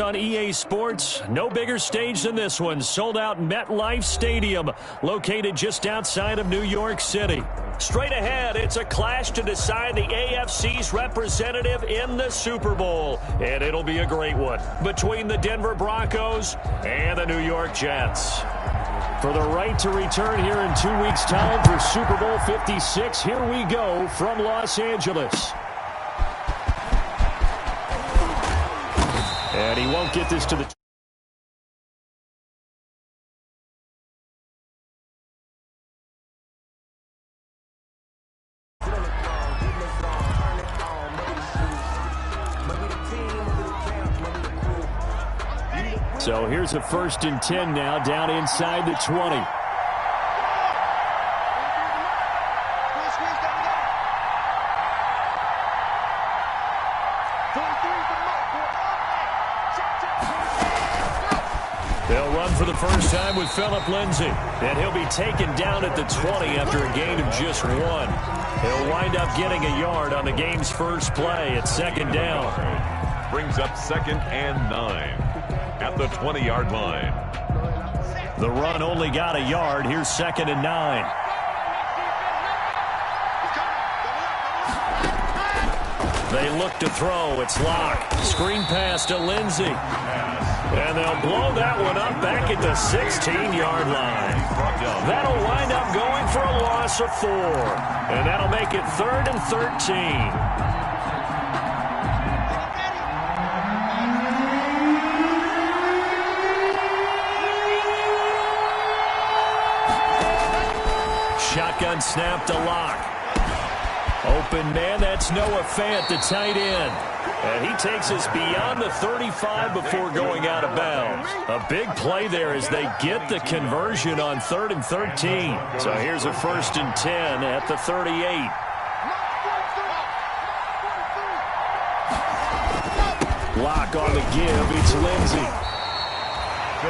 this on EA Sports. No bigger stage than this one. Sold out MetLife Stadium, located just outside of New York City. Straight ahead, it's a clash to decide the AFC's representative in the Super Bowl. And it'll be a great one between the Denver Broncos and the New York Jets. For the right to return here in 2 weeks' time for Super Bowl 56, here we go from Los Angeles. And he won't get this to the... So here's a 1st and 10 now, down inside the 20. They'll run for the first time with Phillip Lindsay. And he'll be taken down at the 20 after a gain of just 1. He'll wind up getting a yard on the game's first play at 2nd down. Brings up 2nd and 9 at the 20-yard line. The run only got a yard. Here's 2nd and 9. They look to throw. It's Locke. Screen pass to Lindsay. And they'll blow that one up back at the 16-yard line. That'll wind up going for a loss of 4. And that'll make it 3rd and 13. Shotgun snap to Locke. Open man, that's Noah Fant, the tight end. And he takes us beyond the 35 before going out of bounds. A big play there as they get the conversion on 3rd and 13. So here's a 1st and 10 at the 38. Locke on the give. It's Lindsay.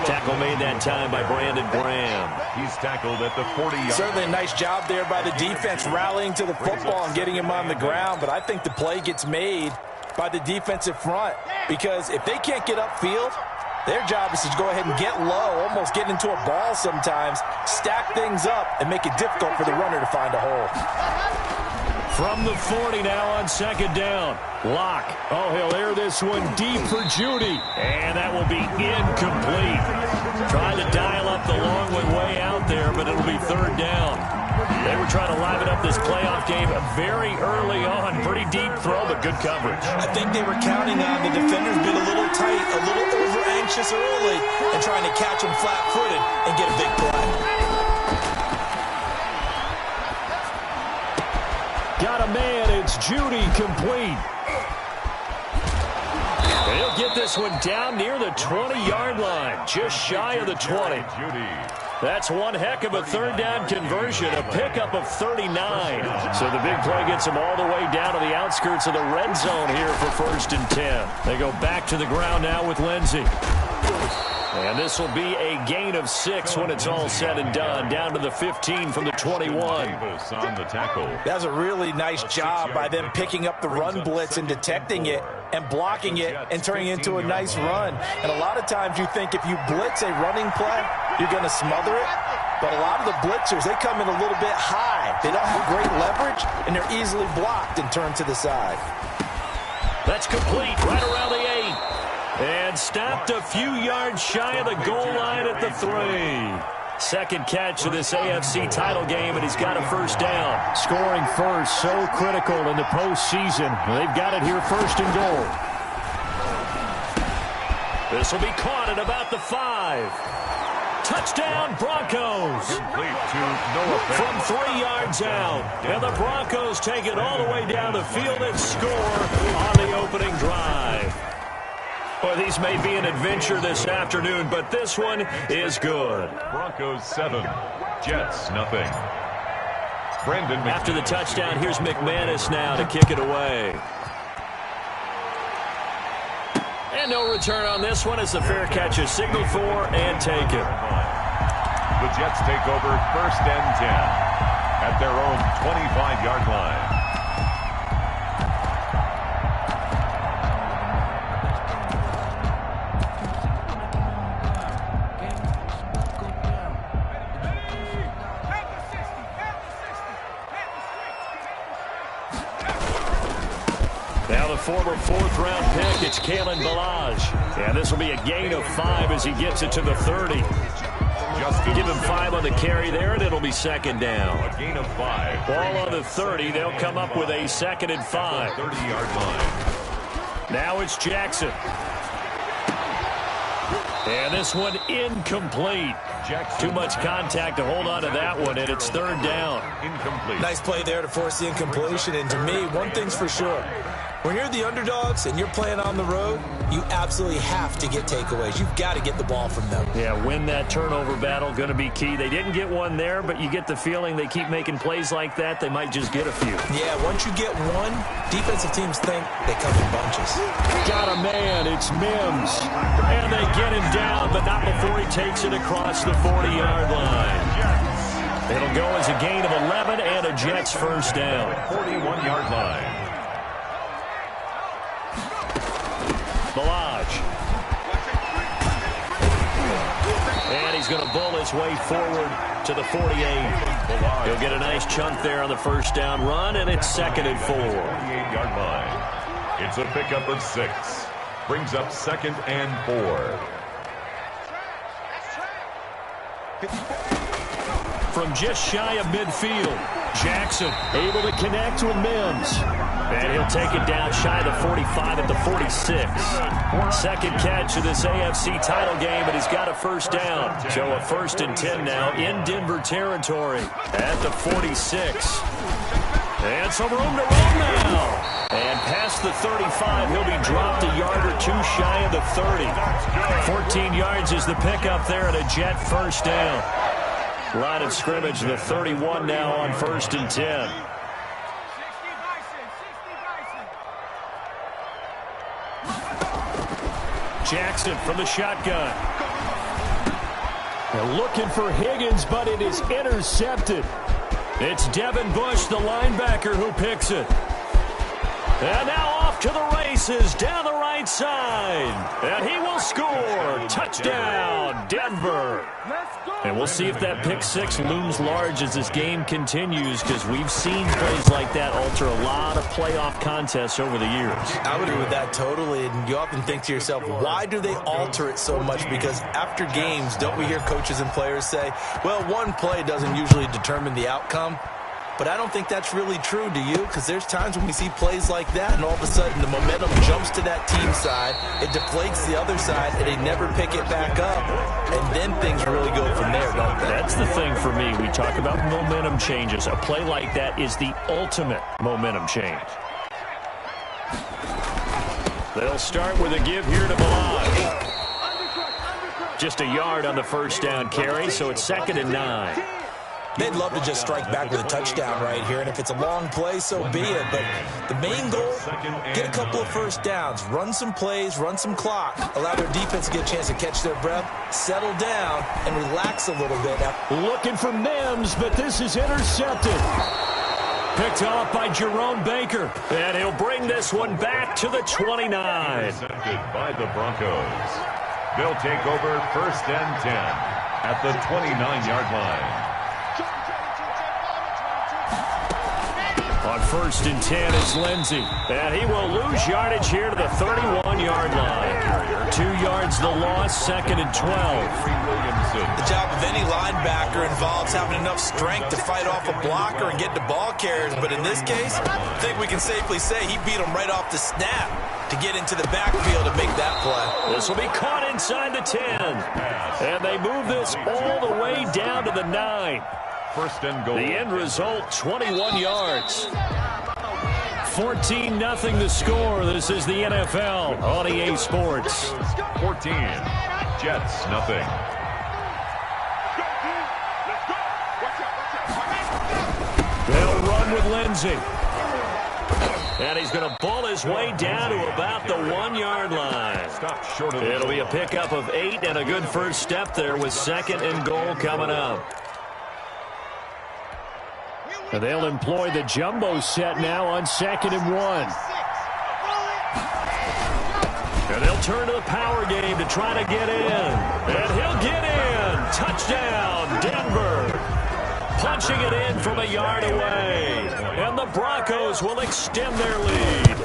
Tackle made that time by Brandon Graham. He's tackled at the 40-yard. Certainly a nice job there by the defense rallying to the football and getting him on the ground. But I think the play gets made by the defensive front, because if they can't get upfield, their job is to go ahead and get low, almost get into a ball sometimes, stack things up, and make it difficult for the runner to find a hole. From the 40 now on 2nd down. Locke. Oh, he'll air this one deep for Judy. And that will be incomplete. Trying to dial up the long one way out there, but it'll be 3rd down. They were trying to liven up this playoff game very early on. Pretty deep throw, but good coverage. I think they were counting on the defenders being a little tight, a little over-anxious early, and trying to catch them flat-footed and get a big play. Got a man. It's Judy, complete. He'll get this one down near the 20-yard line, just shy of the 20. That's one heck of a 3rd down conversion, a pickup of 39. So the big play gets them all the way down to the outskirts of the red zone here for 1st and 10. They go back to the ground now with Lindsay. And this will be a gain of 6 when it's all said and done, down to the 15 from the 21. On the tackle. That's a really nice job by them picking up the run blitz and detecting it and blocking it and turning it into a nice run. And a lot of times you think if you blitz a running play, you're going to smother it. But a lot of the blitzers, they come in a little bit high. They don't have great leverage, and they're easily blocked and turned to the side. That's complete right around the 8. And stopped a few yards shy of the goal line at the 3. 2nd catch of this AFC title game, and he's got a 1st down. Scoring first, so critical in the postseason. They've got it here 1st and goal. This will be caught at about the 5. Touchdown, Broncos. Complete to Noah Fant. From 3 yards out. And the Broncos take it all the way down the field and score on the opening drive. Well, these may be an adventure this afternoon, but this one is good. Broncos 7, Jets nothing. Brandon After the touchdown, here's McManus now to kick it away. And no return on this one as the fair catch is signaled for and taken. The Jets take over 1st and 10 at their own 25-yard line. former fourth-round pick. It's Kalen Ballage. And this will be a gain of 5 as he gets it to the 30. Give him 5 on the carry there, and it'll be second down. A gain of 5. Ball on the 30. They'll come up with a 2nd and 5. 30-yard line. Now it's Jackson. And this one incomplete. Too much contact to hold on to that one, and it's 3rd down. Incomplete. Nice play there to force the incompletion. And to me, one thing's for sure. When you're the underdogs and you're playing on the road, you absolutely have to get takeaways. You've got to get the ball from them. Yeah, win that turnover battle, going to be key. They didn't get one there, but you get the feeling they keep making plays like that, they might just get a few. Yeah, once you get one, defensive teams think they come in bunches. Got a man, it's Mims. And they get him down, but not before he takes it across the 40-yard line. It'll go as a gain of 11 and a Jets first down. 41-yard line. Ballage. And he's going to bull his way forward to the 48. He'll get a nice chunk there on the first down run, and it's 2nd and 4. 48-yard line. It's a pickup of 6. Brings up 2nd and 4. From just shy of midfield, Jackson able to connect with Mims. And he'll take it down shy of the 45 at the 46. Second catch of this AFC title game, and he's got a first down. So a 1st and 10 now in Denver territory at the 46. And some room to run now. And past the 35, he'll be dropped a yard or 2 shy of the 30. 14 yards is the pickup there at a Jet first down. Line of scrimmage, the 31 now on 1st and 10. Jackson from the shotgun. They're looking for Higgins, but it is intercepted. It's Devin Bush, the linebacker, who picks it. And now off to the races down the right side. And he will score. Touchdown, Denver. And we'll see if that pick 6 looms large as this game continues, because we've seen plays like that alter a lot of playoff contests over the years. I would agree with that totally, and you often think to yourself, why do they alter it so much? Because after games, don't we hear coaches and players say, well, one play doesn't usually determine the outcome? But I don't think that's really true, do you? Because there's times when we see plays like that, and all of a sudden the momentum jumps to that team side, it deflates the other side, and they never pick it back up. And then things really go from there, don't they? That's the thing for me. We talk about momentum changes. A play like that is the ultimate momentum change. They'll start with a give here to Ballage. Just a yard on the first down carry, so it's 2nd and 9. They'd love to just strike back with a touchdown right here, and if it's a long play, so be it. But the main goal, get a couple of first downs, run some plays, run some clock, allow their defense to get a chance to catch their breath, settle down, and relax a little bit. Looking for Mims, but this is intercepted. Picked off by Jerome Baker, and he'll bring this one back to the 29. Intercepted by the Broncos. They'll take over 1st and 10 at the 29-yard line. On 1st and 10 is Lindsey. And he will lose yardage here to the 31-yard line. 2 yards the loss, 2nd and 12. The job of any linebacker involves having enough strength to fight off a blocker and get the ball carriers. But in this case, I think we can safely say he beat him right off the snap to get into the backfield and make that play. This will be caught inside the 10. And they move this all the way down to the 9. 1st and goal. The end result, 21 yards. 14-0 the score. This is the NFL on EA Sports. 14. Jets, nothing. They'll run with Lindsey. And he's going to bull his way down to about the 1-yard line. Stop short of It'll be a pickup of 8 and a good first step there with 2nd and goal coming up. And they'll employ the jumbo set now on 2nd and 1. And they'll turn to the power game to try to get in. And he'll get in. Touchdown, Denver. Punching it in from a yard away. And the Broncos will extend their lead.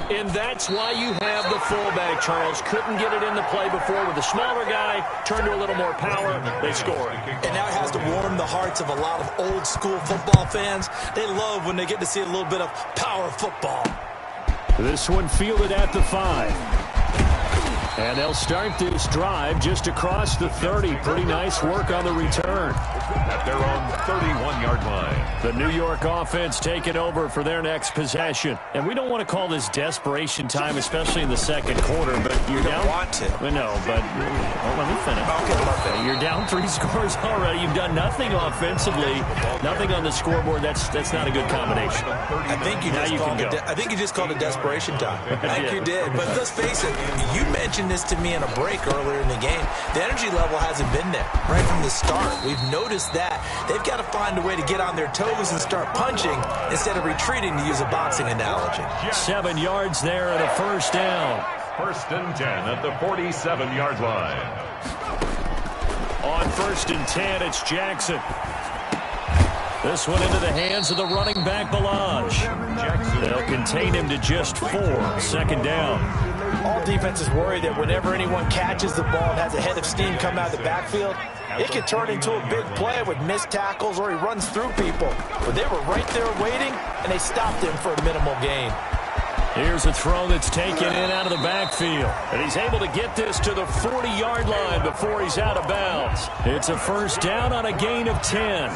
And that's why you have the fullback, Charles. Couldn't get it in the play before with the smaller guy. Turned to a little more power. They score. And now it has to warm the hearts of a lot of old-school football fans. They love when they get to see a little bit of power football. This one fielded at the 5. And they'll start this drive just across the 30. Pretty nice work on the return. At their own 31-yard line. The New York offense taking over for their next possession. And we don't want to call this desperation time, especially in the second quarter, but you're down. Don't want to. No, but let me finish. Okay. You're down 3 scores already. You've done nothing offensively, nothing on the scoreboard. That's not a good combination. I think you just called it desperation time. I think you did. But let's face it, you mentioned this to me in a break earlier in the game. The energy level hasn't been there right from the start. We've noticed that. They've got to find a way to get on their toes and start punching instead of retreating, to use a boxing analogy. 7 yards there and a first down. 1st and 10 at the 47-yard line. On 1st and 10, it's Jackson. This one into the hands of the running back, Balaj. They'll contain him to just 4. 2nd down. All defenses worry that whenever anyone catches the ball and has a head of steam come out of the backfield, it could turn into a big play with missed tackles or he runs through people. But they were right there waiting, and they stopped him for a minimal gain. Here's a throw that's taken in out of the backfield. And he's able to get this to the 40-yard line before he's out of bounds. It's a first down on a gain of 10.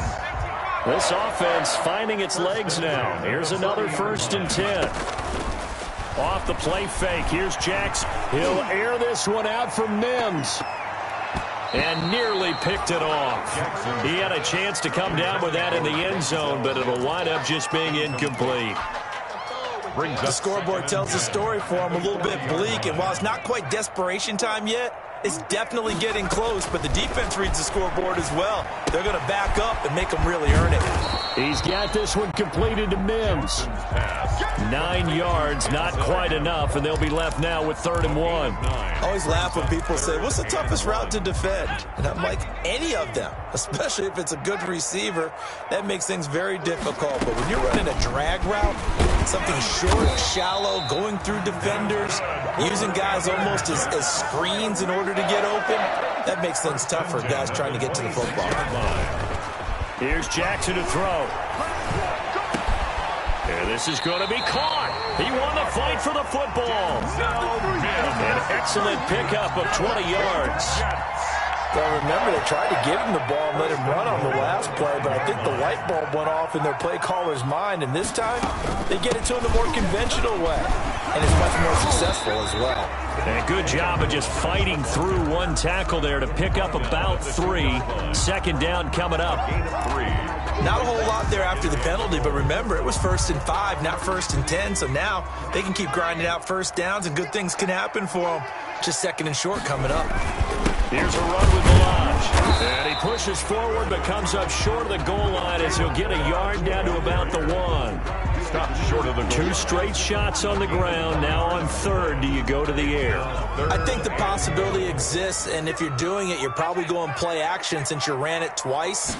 This offense finding its legs now. Here's another 1st and 10. Off the play fake. Here's Jackson. He'll air this one out for Mims. And nearly picked it off. He had a chance to come down with that in the end zone, but it'll wind up just being incomplete. The scoreboard tells the story for him, a little bit bleak, and while it's not quite desperation time yet, it's definitely getting close, but the defense reads the scoreboard as well. They're going to back up and make them really earn it. He's got this one completed to Mims. 9 yards, not quite enough, and they'll be left now with 3rd and 1. I always laugh when people say, what's the toughest route to defend? And I'm like, any of them, especially if it's a good receiver. That makes things very difficult. But when you're running a drag route, something short, shallow, going through defenders, using guys almost as screens in order to get open, that makes things tough for guys trying to get to the football. Here's Jackson to throw. And this is going to be caught. He won the fight for the football. An excellent pickup of 20 yards. Well, remember, they tried to give him the ball and let him run on the last play, but I think the light bulb went off in their play caller's mind, and this time they get it to him the more conventional way, and it's much more successful as well. And a good job of just fighting through one tackle there to pick up about 3. 2nd down coming up. Not a whole lot there after the penalty, but remember, it was 1st and 5, not 1st and 10, so now they can keep grinding out first downs, and good things can happen for them. Just 2nd and short coming up. Here's a run with Balaj. And he pushes forward but comes up short of the goal line as he'll get a yard down to about the 1. Stopped short of the goal. 2 straight shots on the ground. Now on 3rd, do you go to the air? I think the possibility exists, and if you're doing it, you're probably going play action since you ran it twice.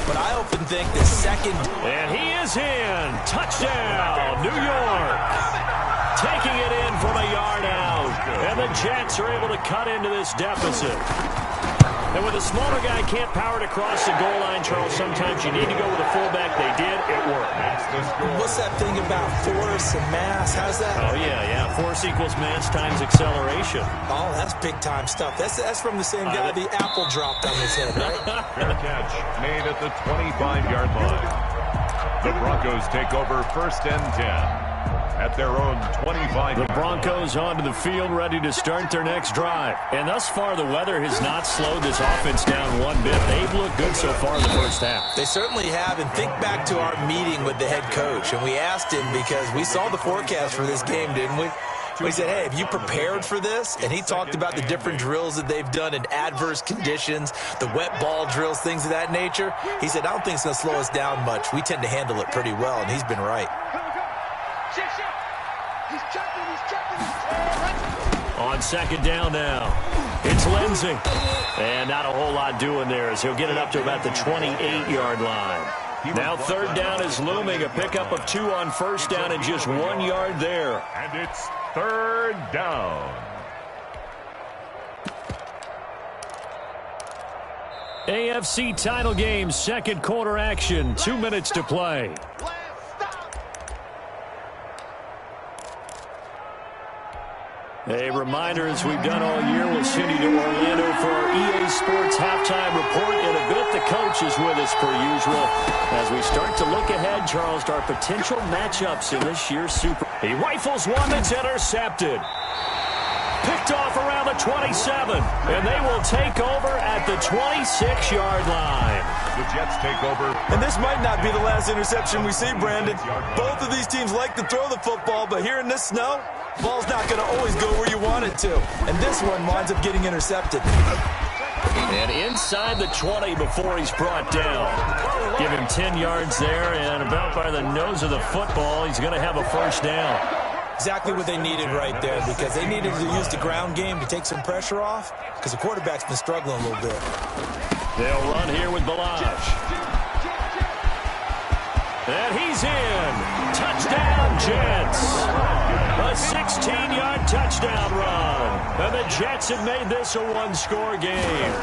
But I often think the second... And he is in. Touchdown, New York. Taking it in from a yard out. And the Jets are able to cut into this deficit. And when the smaller guy can't power it across the goal line, Charles, sometimes you need to go with a fullback. They did. It worked. What's that thing about force and mass? How's that? Oh, yeah. Force equals mass times acceleration. Oh, that's big-time stuff. That's from the same guy the apple dropped on his head, right? Fair catch made at the 25-yard line. The Broncos take over 1st and 10. At their own 25. The Broncos onto the field, ready to start their next drive. And thus far, the weather has not slowed this offense down one bit. They've looked good so far in the first half. They certainly have. And think back to our meeting with the head coach. And we asked him because we saw the forecast for this game, didn't we? We said, hey, have you prepared for this? And he talked about the different drills that they've done in adverse conditions, the wet ball drills, things of that nature. He said, I don't think it's going to slow us down much. We tend to handle it pretty well, and he's been right. On 2nd down now, it's Lindsey. And not a whole lot doing there as he'll get it up to about the 28-yard line. Now third down is looming. A pickup of 2 on first down and just 1 yard there. And it's third down. AFC title game, second quarter action. 2 minutes to play. A reminder, as we've done all year, we'll send you to Orlando for our EA Sports halftime report. In a bit, the coach is with us per usual. As we start to look ahead, Charles, to our potential matchups in this year's Super. He rifles one that's intercepted. Picked off around the 27, and they will take over at the 26-yard line. The Jets take over. And this might not be the last interception we see, Brandon. Both of these teams like to throw the football, but here in this snow, ball's not going to always go where you want it to. And this one winds up getting intercepted. And inside the 20 before he's brought down. Give him 10 yards there, and about by the nose of the football, he's going to have a first down. Exactly what they needed right there, because they needed to use the ground game to take some pressure off, because the quarterback's been struggling a little bit. They'll run here with Balazs. And he's in. Touchdown, Jets. A 16-yard touchdown run. And the Jets have made this a one-score game.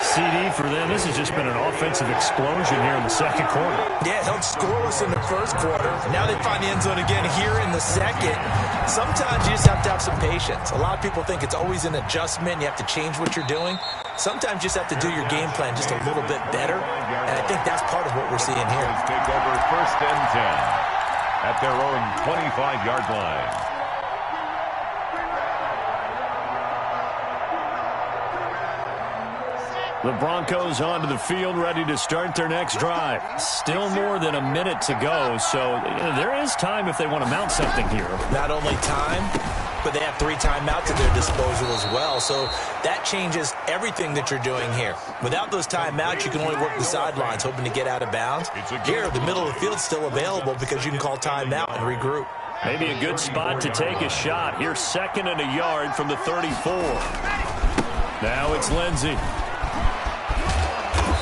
CD for them. This has just been an offensive explosion here in the second quarter. Yeah, held scoreless in the first quarter. Now they find the end zone again here in the second. Sometimes you just have to have some patience. A lot of people think it's always an adjustment. You have to change what you're doing. Sometimes you just have to do your game plan just a little bit better. And I think that's part of what we're seeing here. Take over first and 10 at their own 25-yard line. The Broncos onto the field, ready to start their next drive. Still more than a minute to go, so there is time if they want to mount something here. Not only time, but they have 3 timeouts at their disposal as well, so that changes everything that you're doing here. Without those timeouts, you can only work the sidelines, hoping to get out of bounds. Here, the middle of the field's still available because you can call timeout and regroup. Maybe a good spot to take a shot. Here's 2nd and a yard from the 34. Now it's Lindsey.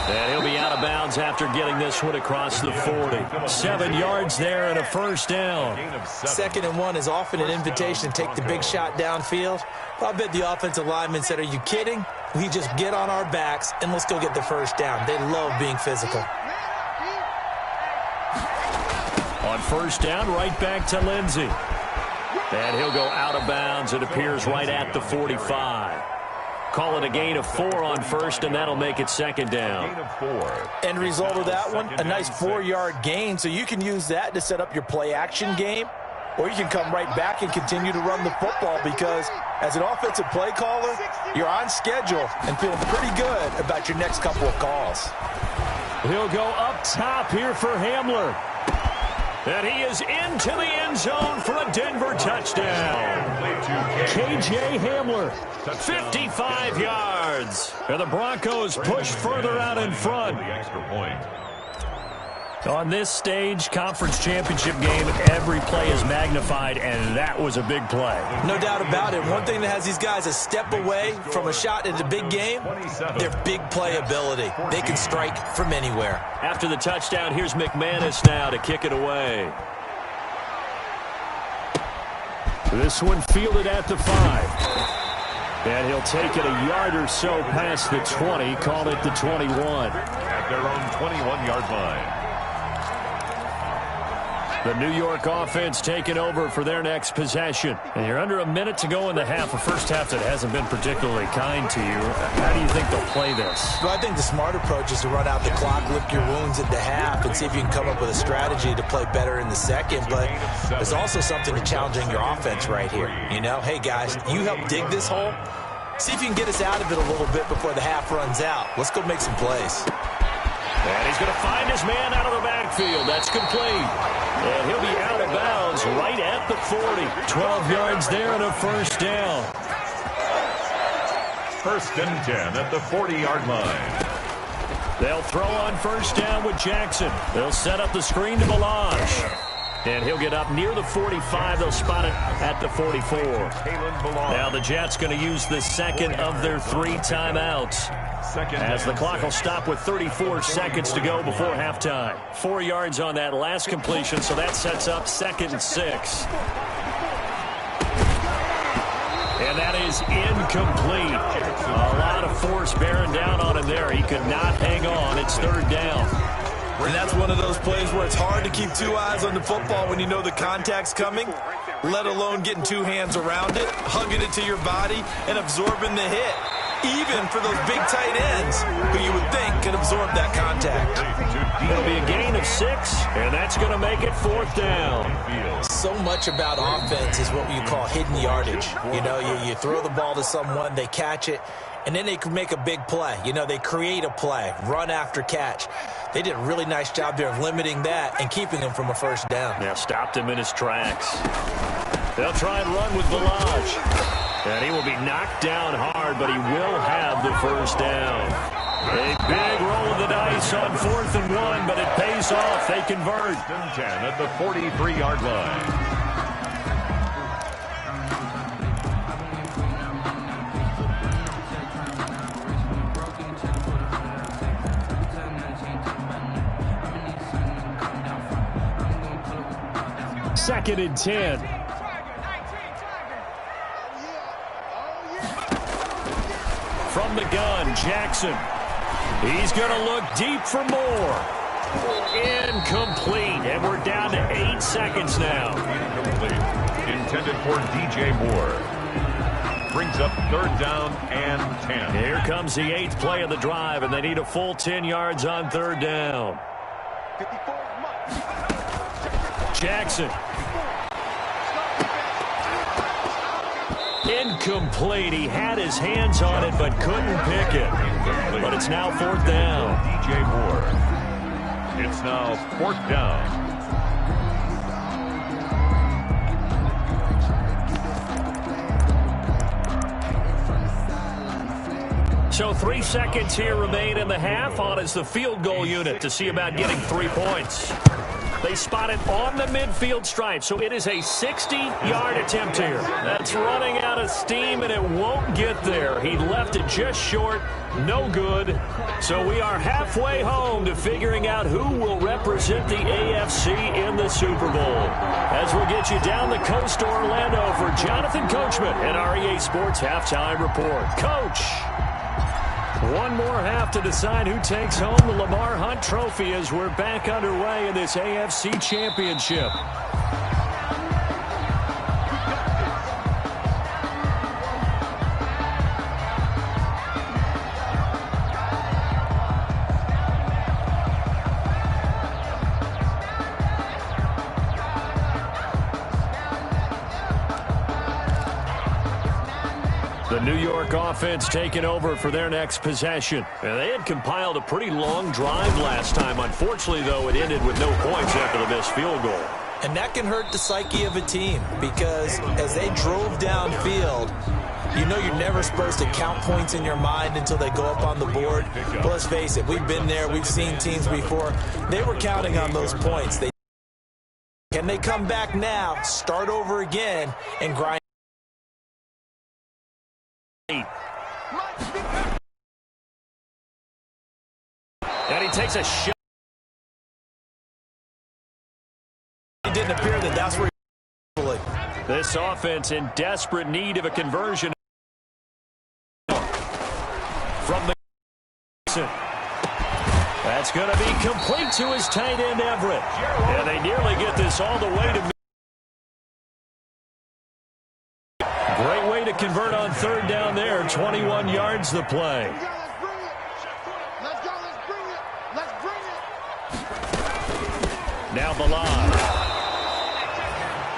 And he'll be out of bounds after getting this one across the 40. 7 yards there and a first down. 2nd and 1 is often an invitation to take the big shot downfield. I bet the offensive lineman said, are you kidding? We just get on our backs and let's go get the first down. They love being physical. On first down, right back to Lindsey. And he'll go out of bounds. It appears right at the 45. Call it a gain of 4 on first, and that'll make it 2nd down. End result of that one, a nice 4-yard gain, so you can use that to set up your play-action game, or you can come right back and continue to run the football because as an offensive play caller, you're on schedule and feeling pretty good about your next couple of calls. He'll go up top here for Hamler. And he is into the end zone for a Denver touchdown. K.J. Hamler, 55 yards. And the Broncos push further out in front. On this stage, conference championship game, every play is magnified, and that was a big play. No doubt about it. One thing that has these guys a step away from a shot in the big game, their big play ability. They can strike from anywhere. After the touchdown, here's McManus now to kick it away. This one fielded at the 5. And he'll take it a yard or so past the 20, call it the 21. At their own 21-yard line. The New York offense taking over for their next possession. And you're under a minute to go in the half, a first half that hasn't been particularly kind to you. How do you think they'll play this? Well, I think the smart approach is to run out the clock, lick your wounds at the half, and see if you can come up with a strategy to play better in the second. But there's also something to challenging your offense right here. You know, hey, guys, you help dig this hole. See if you can get us out of it a little bit before the half runs out. Let's go make some plays. And he's going to find his man out of the backfield. That's complete. And he'll be out of bounds right at the 40. 12 yards there and a first down. First and 10 at the 40-yard line. They'll throw on first down with Jackson. They'll set up the screen to Balazs. And he'll get up near the 45. They'll spot it at the 44. Now the Jets going to use the second of their 3 timeouts, as the clock will stop with 34 seconds to go before halftime. 4 yards on that last completion, so that sets up 2nd and 6. And that is incomplete. A lot of force bearing down on him there. He could not hang on. It's 3rd down. And that's one of those plays where it's hard to keep 2 eyes on the football when you know the contact's coming, let alone getting 2 hands around it, hugging it to your body, and absorbing the hit. Even for those big tight ends who you would think could absorb that contact. It'll be a gain of 6, and that's going to make it 4th down. So much about offense is what you call hidden yardage. You know, you throw the ball to someone, they catch it, and then they can make a big play. You know, they create a play, run after catch. They did a really nice job there of limiting that and keeping him from a 1st down. Yeah, stopped him in his tracks. They'll try and run with Balaj. And he will be knocked down hard, but he will have the 1st down. A big roll of the dice on 4th and 1, but it pays off. They convert. 10 at the 43-yard line. Second and 10. From the gun, Jackson. He's going to look deep for more. Incomplete, and we're down to 8 seconds now. Incomplete. Intended for DJ Moore. Brings up 3rd down and 10. Here comes the 8th play of the drive, and they need a full 10 yards on 3rd down. Jackson. Incomplete. He had his hands on it but couldn't pick it. But it's now 4th down. DJ Moore. It's now 4th down. So 3 seconds here remain in the half. On is the field goal unit to see about getting 3 points. They spot it on the midfield stripe, so it is a 60-yard attempt here. That's running out of steam, and it won't get there. He left it just short, no good. So we are halfway home to figuring out who will represent the AFC in the Super Bowl. As we'll get you down the coast to Orlando for Jonathan Coachman and our EA Sports Halftime Report. Coach! One more half to decide who takes home the Lamar Hunt Trophy as we're back underway in this AFC Championship. The New York offense taking over for their next possession. And they had compiled a pretty long drive last time. Unfortunately, though, it ended with no points after the missed field goal. And that can hurt the psyche of a team because as they drove downfield, you know you're never supposed to count points in your mind until they go up on the board. But let's face it, we've been there. We've seen teams before. They were counting on those points. Can they come back now, start over again, and grind? And he takes a shot. It didn't appear that that's where he... This offense in desperate need of a conversion. From the... That's going to be complete to his tight end, Everett. And they nearly get this all the way to... Great way to convert on 3rd down there. 21 yards the play. Now Balaj.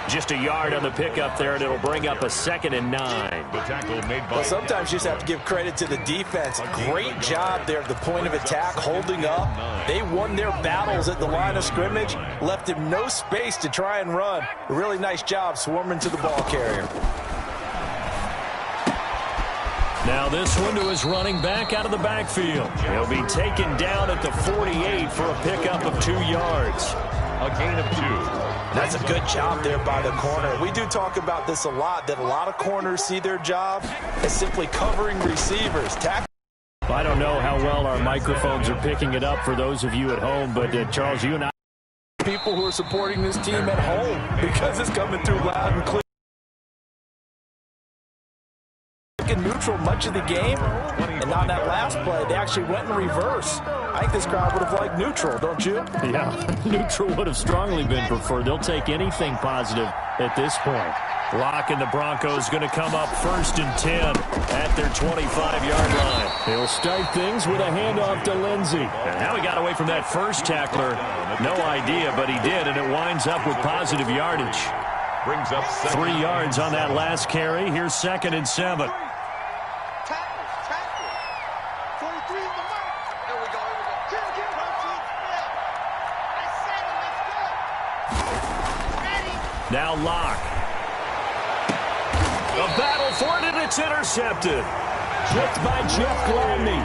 Just a yard on the pickup there, and it'll bring up a 2nd and 9. The tackle made by... Well, sometimes you just have to give credit to the defense. Great job there at the point of attack, holding up. They won their battles at the line of scrimmage, left him no space to try and run. A really nice job swarming to the ball carrier. Now this one to his running back out of the backfield. He'll be taken down at the 48 for a pickup of 2 yards. A gain of 2. That's a good job there by the corner. We do talk about this a lot, that a lot of corners see their job as simply covering receivers. I don't know how well our microphones are picking it up for those of you at home, but Charles, you and I... People who are supporting this team at home because it's coming through loud and clear. In neutral much of the game, and on that last play, they actually went in reverse. I think this crowd would have liked neutral, don't you? Yeah, neutral would have strongly been preferred. They'll take anything positive at this point. Locke and the Broncos going to come up 1st and 10 at their 25-yard line. He'll start things with a handoff to Lindsey. And how he got away from that first tackler, no idea, but he did, and it winds up with positive yardage. Brings up 3 yards on that last carry. Here's 2nd and 7. Now Locke. A battle for it, and it's intercepted. Tricked by Jeff Gladney.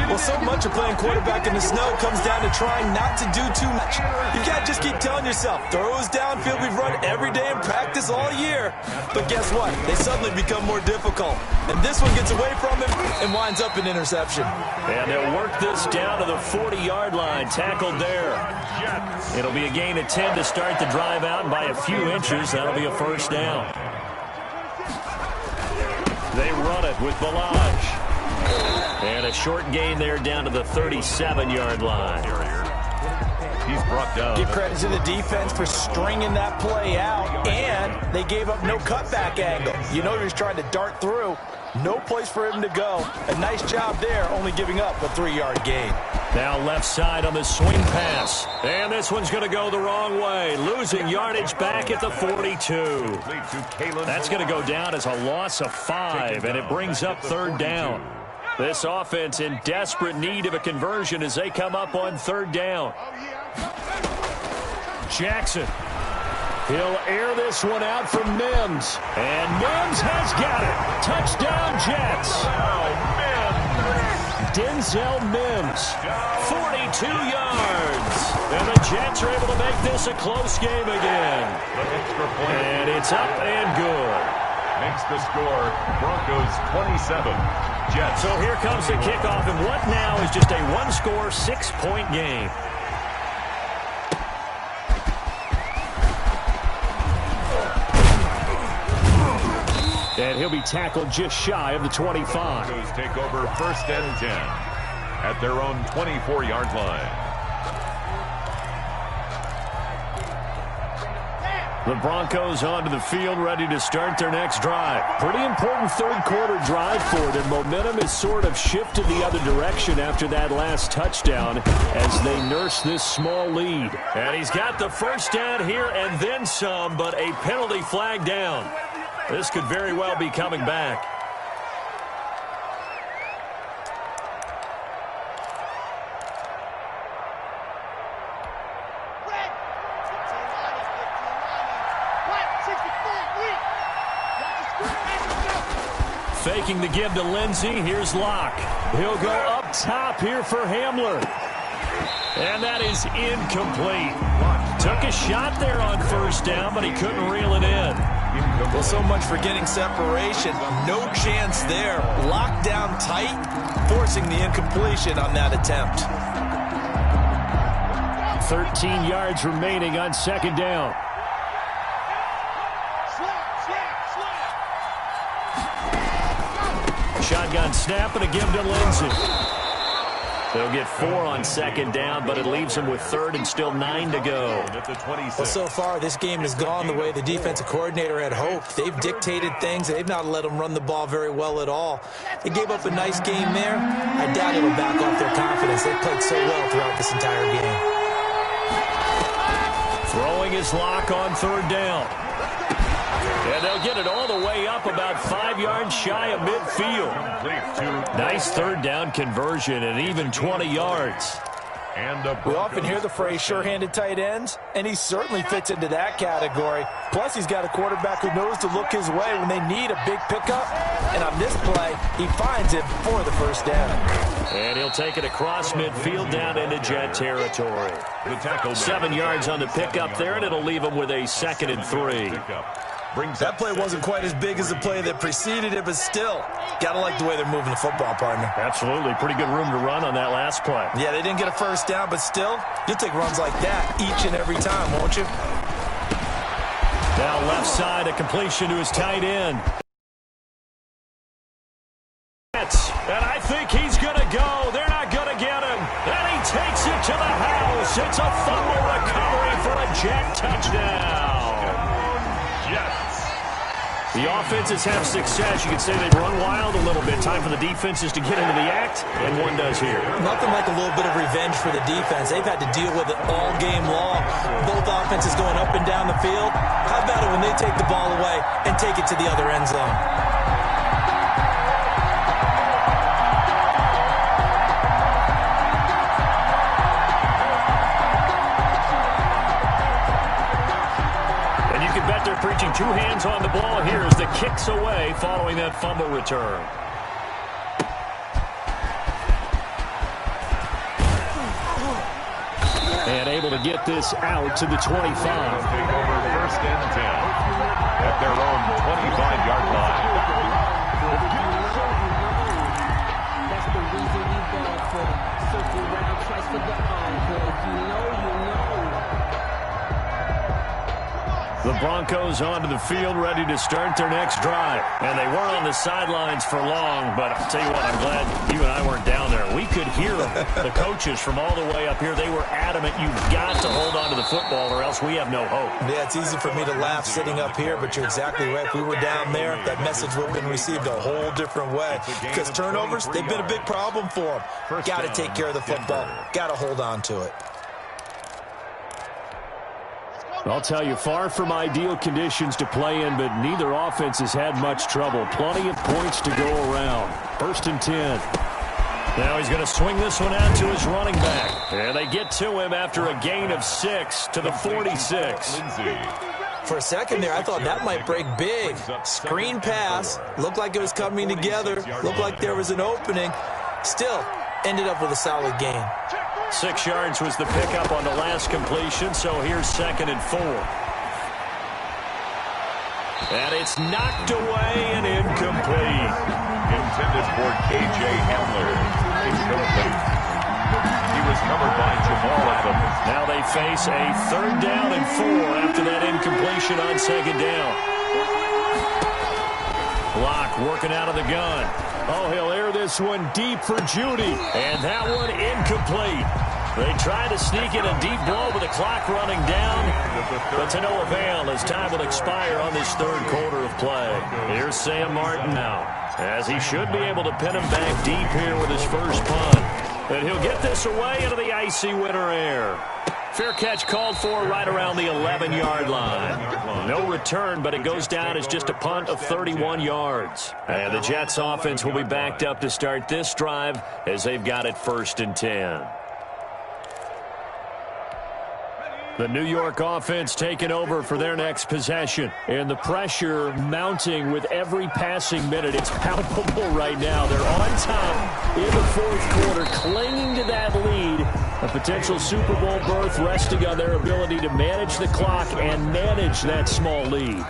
Well, so much of playing quarterback in the snow comes down to trying not to do too much. You can't just keep telling yourself, throws downfield we've run every day in practice all year. But guess what? They suddenly become more difficult. And this one gets away from him and winds up an interception. And they'll work this down to the 40-yard line. Tackled there. It'll be a gain of 10 to start the drive out, and by a few inches, that'll be a 1st down. They run it with Balaj. And a short gain there down to the 37-yard line. He's brought down. Give credit to the defense for stringing that play out, and they gave up no cutback angle. You know he was trying to dart through. No place for him to go. A nice job there, only giving up a 3-yard gain. Now left side on the swing pass. And this one's going to go the wrong way. Losing yardage back at the 42. That's going to go down as a loss of 5, and it brings up 3rd down. This offense in desperate need of a conversion as they come up on 3rd down. Jackson. He'll air this one out from Mims. And Mims has got it. Touchdown, Jets. Denzel Mims, 42 yards. And the Jets are able to make this a close game again. And it's up and good. Makes the score Broncos 27, Jets. So here comes the kickoff, and what now is just a one-score, 6-point game. And he'll be tackled just shy of the 25. Broncos take over 1st and 10 at their own 24-yard line. The Broncos onto the field, ready to start their next drive. Pretty important 3rd quarter drive for them. Momentum has sort of shifted the other direction after that last touchdown as they nurse this small lead. And he's got the 1st down here and then some, but a penalty flag down. This could very well be coming back. Faking the give to Lindsey. Here's Locke. He'll go up top here for Hamler. And that is incomplete. Took a shot there on 1st down, but he couldn't reel it in. Well, so much for getting separation. No chance there. Locked down tight, forcing the incompletion on that attempt. 13 yards remaining on 2nd down. Shotgun snap and a give to Lindsey. They'll get 4 on 2nd down, but it leaves them with 3rd and still 9 to go. Well, so far, this game has gone the way the defensive coordinator had hoped. They've dictated things. They've not let them run the ball very well at all. They gave up a nice game there. I doubt it'll back off their confidence. They've played so well throughout this entire game. Throwing his Locke on 3rd down. And they'll get it all the way up about 5 yards shy of midfield. Nice 3rd down conversion and even 20 yards. We often hear the phrase sure-handed tight ends, and he certainly fits into that category. Plus, he's got a quarterback who knows to look his way when they need a big pickup. And on this play, he finds it for the first down. And he'll take it across midfield down into Jet territory. 7 yards on the pickup there, and it'll leave him with a 2nd and 3. That play wasn't quite as big as the play that preceded it, but still, gotta like the way they're moving the football, partner. Absolutely. Pretty good room to run on that last play. Yeah, they didn't get a first down, but still, you'll take runs like that each and every time, won't you? Now left side, a completion to his tight end. And I think he's going to go. They're not going to get him. And he takes it to the house. It's a fumble recovery for a Jet touchdown. The offenses have success. You could say they've run wild a little bit. Time for the defenses to get into the act, and one does here. Nothing like a little bit of revenge for the defense. They've had to deal with it all game long. Both offenses going up and down the field. How about it when they take the ball away and take it to the other end zone? They're preaching 2 hands on the ball here as the kicks away following that fumble return. And able to get this out to the 25. Take over 1st and 10 at their own 25-yard line. That's the reason we ball for. Circle round twice for the encore. You know. The Broncos onto the field, ready to start their next drive. And they were on the sidelines for long, but I'll tell you what, I'm glad you and I weren't down there. We could hear them, the coaches from all the way up here. They were adamant, you've got to hold on to the football or else we have no hope. Yeah, it's easy for me to laugh sitting up here, but you're exactly right. If we were down there, that message would have been received a whole different way. Because turnovers, they've been a big problem for them. Got to take care of the football. Got to hold on to it. I'll tell you, far from ideal conditions to play in, but neither offense has had much trouble. Plenty of points to go around. 1st and 10. Now he's going to swing this one out to his running back. And they get to him after a gain of 6 to the 46. For a second there, I thought that might break big. Screen pass. Looked like it was coming together. Looked like there was an opening. Still, ended up with a solid gain. 6 yards was the pickup on the last completion, so here's 2nd and 4. And it's knocked away and incomplete. Intended for K.J. Hamler. Incomplete. He was covered by Jamal Adams. Now they face a 3rd down and 4 after that incompletion on 2nd down. Block working out of the gun. Oh, he'll air this one deep for Judy. And that one incomplete. They try to sneak in a deep blow with the clock running down, but to no avail as time will expire on this 3rd quarter of play. Here's Sam Martin now, as he should be able to pin him back deep here with his first punt. And he'll get this away into the icy winter air. Fair catch called for right around the 11-yard line. No return, but it goes down as just a punt of 31 yards. And the Jets offense will be backed up to start this drive as they've got it 1st and 10. The New York offense taking over for their next possession. And the pressure mounting with every passing minute. It's palpable right now. They're on top in the 4th quarter, clinging to that lead. A potential Super Bowl berth resting on their ability to manage the clock and manage that small lead.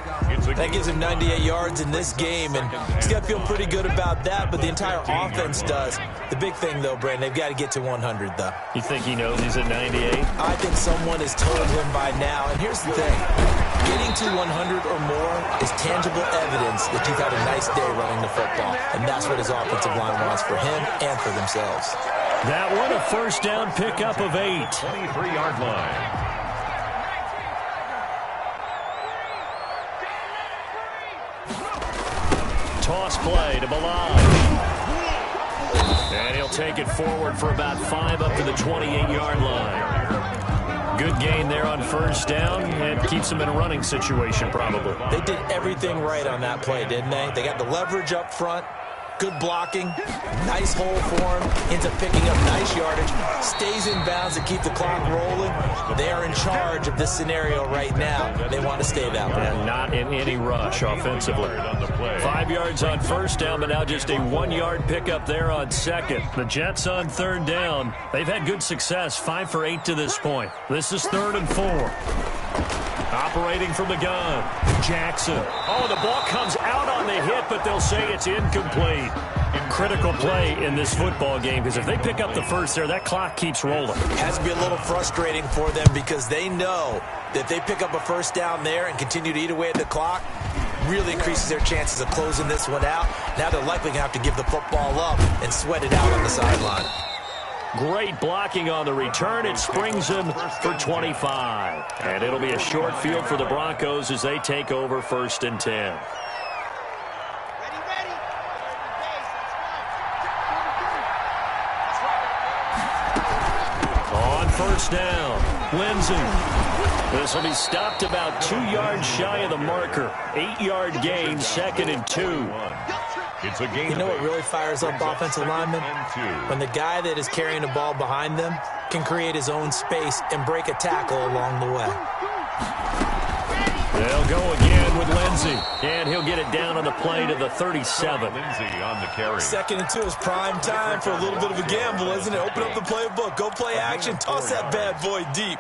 That gives him 98 yards in this game, and he's got to feel pretty good about that, but the entire offense does. The big thing, though, Brandon, they've got to get to 100, though. You think he knows he's at 98? I think someone has told him by now, and here's the thing. Getting to 100 or more is tangible evidence that you've had a nice day running the football, and that's what his offensive line wants for him and for themselves. That one, a 1st down pickup of 8. 23-yard line. Toss play to Bilal. And he'll take it forward for about 5 up to the 28-yard line. Good gain there on 1st down and keeps him in a running situation probably. They did everything right on that play, didn't they? They got the leverage up front. Good blocking, nice hole for him, ends up picking up nice yardage, stays in bounds to keep the clock rolling. They are in charge of this scenario right now. They want to stay that way. And not in any rush offensively. 5 yards on first down, but now just a 1-yard pickup there on second. The Jets on third down. They've had good success, 5 for 8 to this point. This is 3rd and 4. Operating from the gun, Jackson. Oh, the ball comes out on the hit, but they'll say it's incomplete. Critical play in this football game, because if they pick up the first there, that clock keeps rolling. It has to be a little frustrating for them because they know that if they pick up a first down there and continue to eat away at the clock, really increases their chances of closing this one out. Now they're likely going to have to give the football up and sweat it out on the sideline. Great blocking on the return. It springs him for 25. And it'll be a short field for the Broncos as they take over 1st and 10. On first down, Lindsey. This will be stopped about 2 yards shy of the marker. 8-yard gain, 2nd and 2. It's a game. You know what really fires up offensive linemen? When the guy that is carrying the ball behind them can create his own space and break a tackle along the way. They'll go again with Lindsey, and he'll get it down on the play to the 37. Lindsey on the carry. 2nd and 2 is prime time for a little bit of a gamble, isn't it? Open up the playbook, go play action, toss that bad boy deep.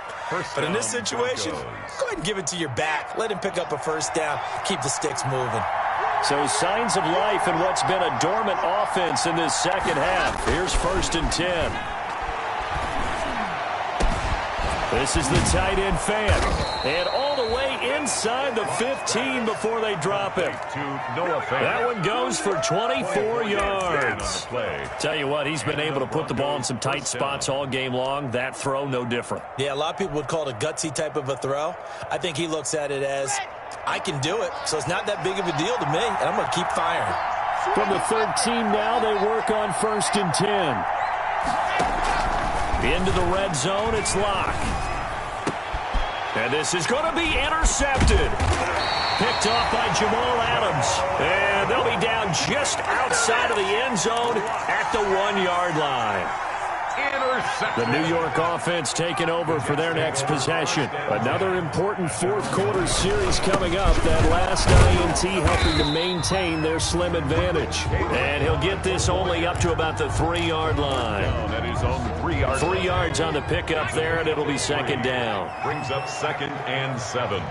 But in this situation, go ahead and give it to your back. Let him pick up a first down, keep the sticks moving. So signs of life in what's been a dormant offense in this second half. Here's 1st and 10. This is the tight end fan. And all the way inside the 15 before they drop it. That one goes for 24 yards. Tell you what, he's been able to put the ball in some tight spots all game long. That throw, no different. Yeah, a lot of people would call it a gutsy type of a throw. I think he looks at it as, I can do it, so it's not that big of a deal to me, and I'm going to keep firing. From the 13 now, they work on 1st and 10. Into the red zone, it's Locke. And this is going to be intercepted. Picked off by Jamal Adams. And they'll be down just outside of the end zone at the 1-yard line. The New York offense taking over for their next possession. Another important fourth-quarter series coming up. That last INT helping to maintain their slim advantage. And he'll get this only up to about the 3-yard line. At his own 3-yard 3 yards on the pickup there, and it'll be 2nd down. Brings up 2nd and 7.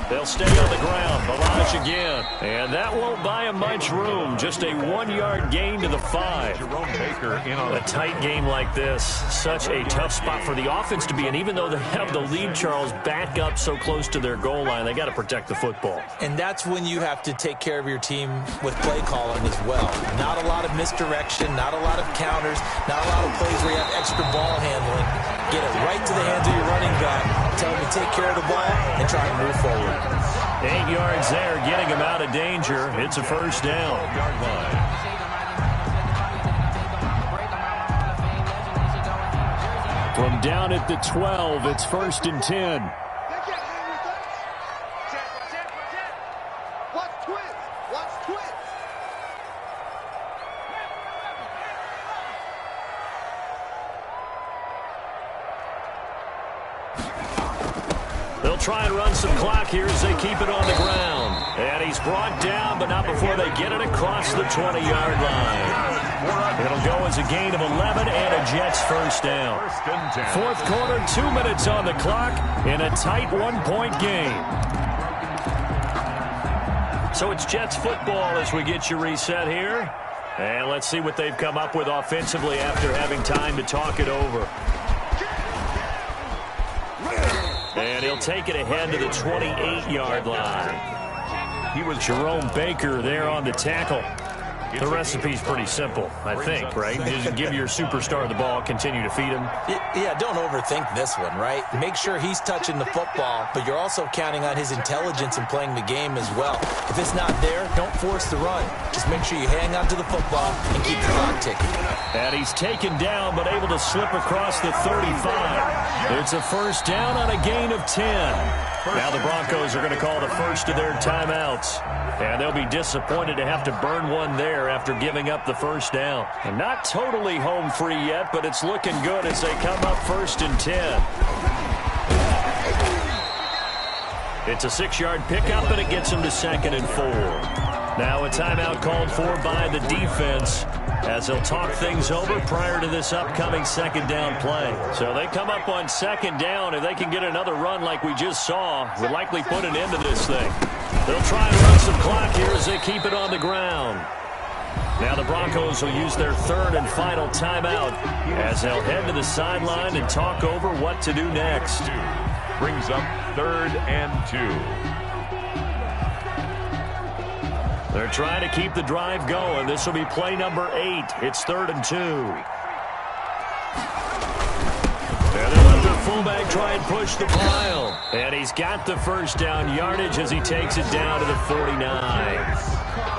They'll stay on the ground. Balaj again. And that won't buy him much room. Just a 1-yard gain to the 5. Jerome Baker in on a tight game like this. Such a tough spot for the offense to be in. Even though they have the lead, Charles, back up so close to their goal line, they got to protect the football. And that's when you have to take care of your team with play calling as well. Not a lot of misdirection, not a lot of counters, not a lot of plays where you have extra ball handling. Get it right to the hands of your running back. Tell him to take care of the ball and try and move forward. 8 yards there, getting him out of danger. It's a 1st down. From down at the 12, it's 1st and 10. They'll try and run some clock here as they keep it on the ground. And he's brought down, but not before they get it across the 20-yard line. It'll go as a gain of 11 and a Jets 1st down. 4th quarter, 2 minutes on the clock in a tight 1-point game. So it's Jets football as we get you reset here. And let's see what they've come up with offensively after having time to talk it over. And he'll take it ahead to the 28-yard line. He was Jerome Baker there on the tackle. The recipe's pretty simple, I think, right? Just give your superstar the ball, continue to feed him. Yeah, don't overthink this one, right? Make sure he's touching the football, but you're also counting on his intelligence in playing the game as well. If it's not there, don't force the run. Just make sure you hang on to the football and keep the clock ticking. And he's taken down, but able to slip across the 35. It's a 1st down on a gain of 10. Now the Broncos are going to call the first of their timeouts. And they'll be disappointed to have to burn one there after giving up the first down. And not totally home free yet, but it's looking good as they come up 1st and 10. It's a 6-yard pickup, and it gets them to 2nd and 4. Now a timeout called for by the defense as they'll talk things over prior to this upcoming 2nd down play. So they come up on 2nd down. If they can get another run like we just saw, would likely put an end to this thing. They'll try and run some clock here as they keep it on the ground. Now the Broncos will use their 3rd and final timeout as they'll head to the sideline and talk over what to do next. Brings up 3rd and 2. They're trying to keep the drive going. This will be play number 8. It's 3rd and 2. And they let their fullback try and push the pile. And he's got the first down yardage as he takes it down to the 49.